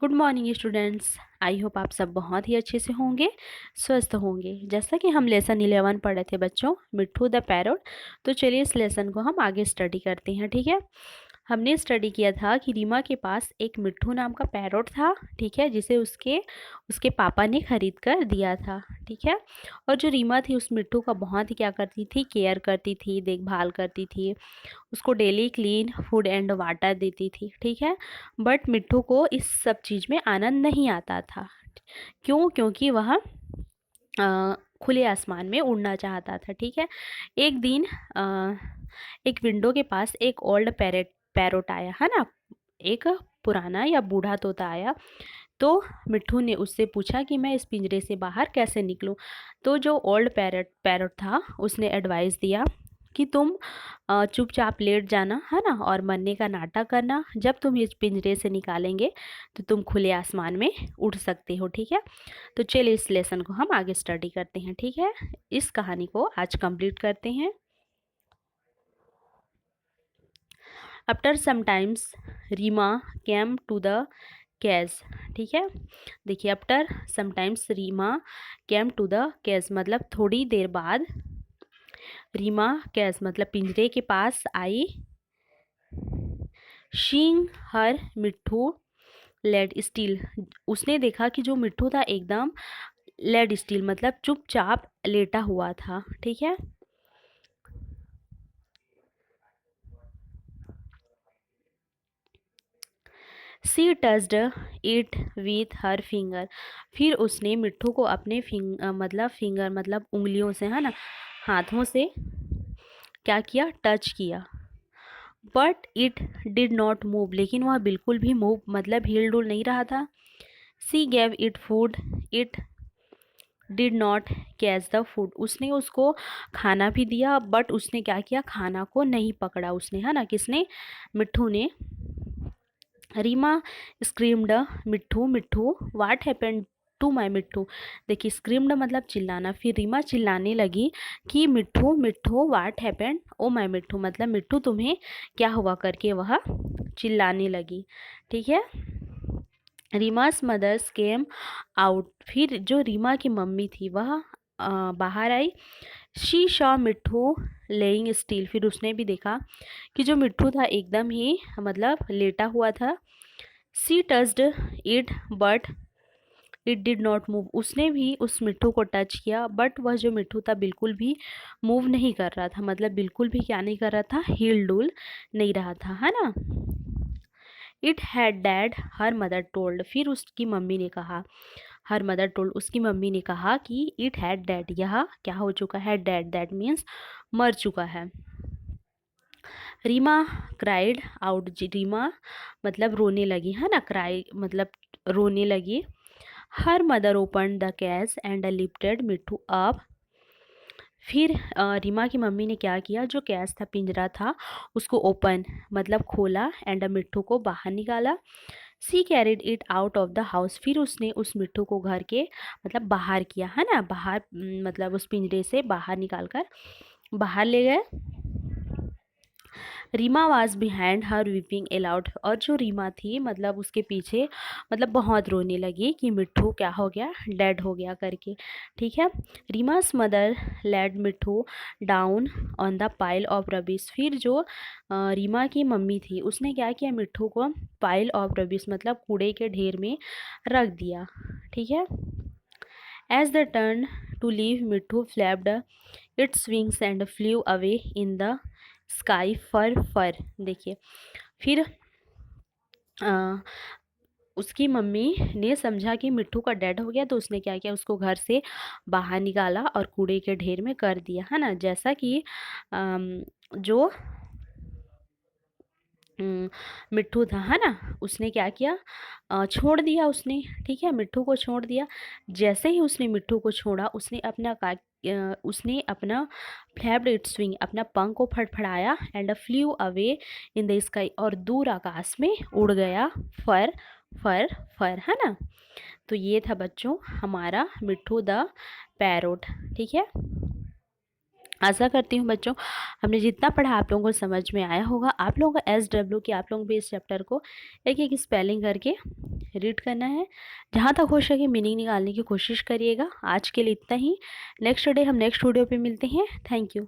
Good morning students. I hope आप सब बहुत ही अच्छे से होंगे, स्वस्थ होंगे। जैसा कि हम लेसन 11 पढ़े थे बच्चों, मिट्ठू द पैरोट। तो चलिए इस लेसन को हम आगे स्टडी करते हैं। ठीक है, हमने स्टडी किया था कि रीमा के पास एक मिट्ठू नाम का पैरोट था। ठीक है, जिसे उसके उसके पापा ने खरीद कर दिया था। ठीक है, और जो रीमा थी उस मिट्ठू का बहुत ही क्या करती थी, केयर करती थी, देखभाल करती थी। उसको daily clean food and water देती थी। ठीक है, बट मिट्ठू को इस सब चीज़ में आनंद नहीं आता था। क्यों? क्योंकि वह खुले आसमान में उड़ना चाहता था। ठीक है, एक दिन एक विंडो के पास एक ओल्ड पैरोट आया है ना, एक पुराना या बूढ़ा तोता आया। तो मिट्ठू ने उससे पूछा कि मैं इस पिंजरे से बाहर कैसे निकलूं। तो जो ओल्ड पैरोट पैरोट था उसने एडवाइस दिया कि तुम चुपचाप लेट जाना है ना, और मरने का नाटक करना। जब तुम इस पिंजरे से निकालेंगे तो तुम खुले आसमान में उड़ सकते हो। ठीक है, तो चलिए इस लेसन को हम आगे स्टडी करते हैं। ठीक है, इस कहानी को आज कंप्लीट करते हैं। After sometimes Reema came to the cage. ठीक है, देखिए after sometimes Reema came to the cage मतलब थोड़ी देर बाद रीमा केज मतलब पिंजरे के पास आई। शींग हर मिट्ठू लेड स्टील, उसने देखा कि जो मिट्ठू था एकदम लेड स्टील मतलब चुपचाप लेटा हुआ था। ठीक है, she touched it with her finger, फिर उसने मिट्ठू को अपने फिंगर मतलब उंगलियों से है ना, हाथों से क्या किया, टच किया। But it did not move, लेकिन वह बिल्कुल भी मूव मतलब हिल डुल नहीं रहा था। सी gave it food, it did not catch the food, उसने उसको खाना भी दिया बट उसने क्या किया, खाना को नहीं पकड़ा उसने, है ना, किसने, मिट्ठू ने। Reema screamed, Mitthu Mitthu what happened to my मिट्ठू। देखिए स्क्रीम्ड मतलब चिल्लाना, फिर रीमा चिल्लाने लगी कि मिट्ठू मिट्ठू व्हाट हैपेंड ओ माई मिट्ठू मतलब मिट्ठू तुम्हें क्या हुआ करके वह चिल्लाने लगी। ठीक है, रीमास मदर्स केम आउट, फिर जो रीमा की मम्मी थी वह बाहर आई। She Shaw Mitthu laying steel, फिर उसने भी देखा कि जो मिट्ठू था एकदम ही मतलब लेटा हुआ था। She touched it but it did not move, उसने भी उस मिट्ठू को टच किया बट वह जो मिट्ठू था बिल्कुल भी मूव नहीं कर रहा था, मतलब बिल्कुल भी क्या नहीं कर रहा था, हिल डुल नहीं रहा था, है ना। It had dad her mother told, फिर उसकी मम्मी ने कहा, हर मदर टोल्ड उसकी मम्मी ने कहा कि इट हैड डैड, यह क्या हो चुका है, डैड दैट मीन्स मर चुका है। रीमा क्राइड आउट, रीमा मतलब रोने लगी, है ना, क्राई मतलब रोने लगी। Her mother open the cash and lifted Mitthu up, फिर रीमा की मम्मी ने क्या किया, जो कैश था पिंजरा था उसको ओपन मतलब खोला एंड मिट्ठू को बाहर निकाला। She carried it out of the house, फिर उसने उस मिट्ठू को घर के मतलब बाहर किया, है ना, बाहर मतलब उस पिंजरे से बाहर निकाल कर बाहर ले गए। Reema was behind her weeping aloud, और जो रीमा थी मतलब उसके पीछे मतलब बहुत रोने लगी कि मिट्ठू क्या हो गया, डेड हो गया करके। ठीक है, रीमास mother lead Mitthu down on the pile of rubbish, फिर जो रीमा की मम्मी थी उसने क्या किया, मिट्ठू को पाइल ऑफ रबिश मतलब कूड़े के ढेर में रख दिया। ठीक है, as the turn to leave Mitthu flapped its wings and flew away in the sky far far. देखिए फिर अ, उसकी मम्मी ने समझा कि मिट्ठू का डेड हो गया, तो उसने क्या किया, उसको घर से बाहर निकाला और कूड़े के ढेर में कर दिया, है ना। जैसा कि जो मिट्ठू था, है ना, उसने क्या किया, छोड़ दिया उसने। ठीक है, मिट्ठू को छोड़ दिया। जैसे ही उसने मिट्ठू को छोड़ा उसने अपना फ्लैप्ड इट्स विंग अपना पंख को फड़फड़ाया and flew away in the sky, और दूर आकाश में उड़ गया, फर फर फर, है ना। तो ये था बच्चों हमारा मिट्ठू द पैरोट। ठीक है, आशा करती हूँ बच्चों हमने जितना पढ़ा आप लोगों को समझ में आया होगा। आप लोगों को SW की आप लोग भी इस चैप्टर को एक एक स्पेलिंग करके रीड करना है। जहाँ तक हो सके मीनिंग निकालने की कोशिश करिएगा। आज के लिए इतना ही। नेक्स्ट डे हम नेक्स्ट वीडियो पे मिलते हैं। Thank you.